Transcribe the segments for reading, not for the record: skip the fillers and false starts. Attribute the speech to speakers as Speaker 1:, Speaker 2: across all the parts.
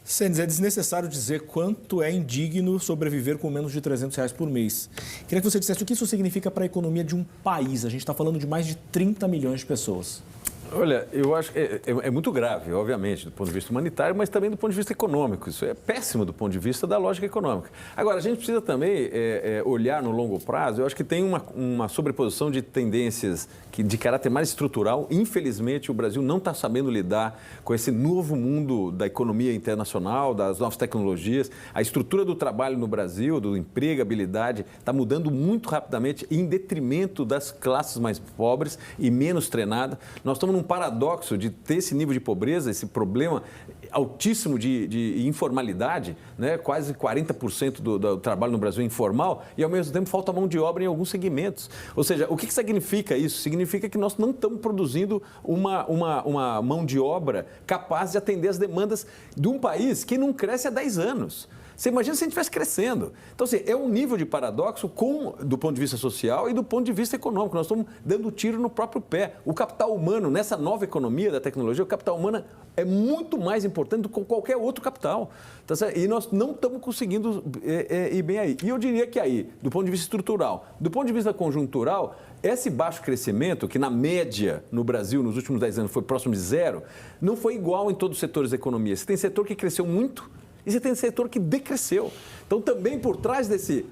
Speaker 1: Sendes, é desnecessário dizer quanto é indigno sobreviver com menos de R$ 300 por mês. Queria que você dissesse o que isso significa para a economia de um país. A gente está falando de mais de 30 milhões de pessoas.
Speaker 2: Olha, eu acho que é muito grave, obviamente, do ponto de vista humanitário, mas também do ponto de vista econômico. Isso é péssimo do ponto de vista da lógica econômica. Agora, a gente precisa também olhar no longo prazo. Eu acho que tem uma sobreposição de tendências de caráter mais estrutural. Infelizmente, o Brasil não está sabendo lidar com esse novo mundo da economia internacional, das novas tecnologias. A estrutura do trabalho no Brasil, do empregabilidade, está mudando muito rapidamente em detrimento das classes mais pobres e menos treinadas. Nós estamos num paradoxo de ter esse nível de pobreza, esse problema altíssimo de informalidade, né? Quase 40% do trabalho no Brasil é informal e, ao mesmo tempo, falta mão de obra em alguns segmentos. Ou seja, o que significa isso? Significa que nós não estamos produzindo uma mão de obra capaz de atender as demandas de um país que não cresce há 10 anos. Você imagina se a gente estivesse crescendo. Então, assim, é um nível de paradoxo do ponto de vista social e do ponto de vista econômico. Nós estamos dando tiro no próprio pé. O capital humano, nessa nova economia da tecnologia, o capital humano é muito mais importante do que qualquer outro capital. Tá certo? E nós não estamos conseguindo ir bem aí. E eu diria que aí, do ponto de vista estrutural, do ponto de vista conjuntural, esse baixo crescimento, que na média no Brasil nos últimos 10 anos foi próximo de zero, não foi igual em todos os setores da economia. Você tem setor que cresceu muito, e você tem setor que decresceu. Então, também por trás desse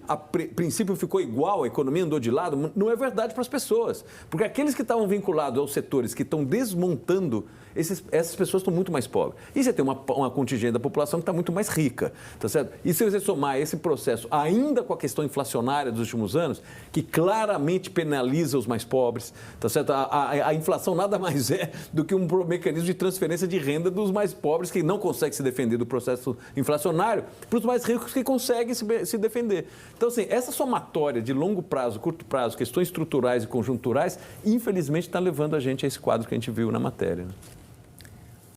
Speaker 2: princípio ficou igual, a economia andou de lado, não é verdade para as pessoas. Porque aqueles que estavam vinculados aos setores que estão desmontando, essas pessoas estão muito mais pobres. E você tem uma contingente da população que está muito mais rica, tá certo? E se você somar esse processo ainda com a questão inflacionária dos últimos anos, que claramente penaliza os mais pobres, tá certo? A inflação nada mais é do que um mecanismo de transferência de renda dos mais pobres que não conseguem se defender do processo inflacionário para os mais ricos que conseguem se defender. Então, assim, essa somatória de longo prazo, curto prazo, questões estruturais e conjunturais, infelizmente está levando a gente a esse quadro que a gente viu na matéria, né?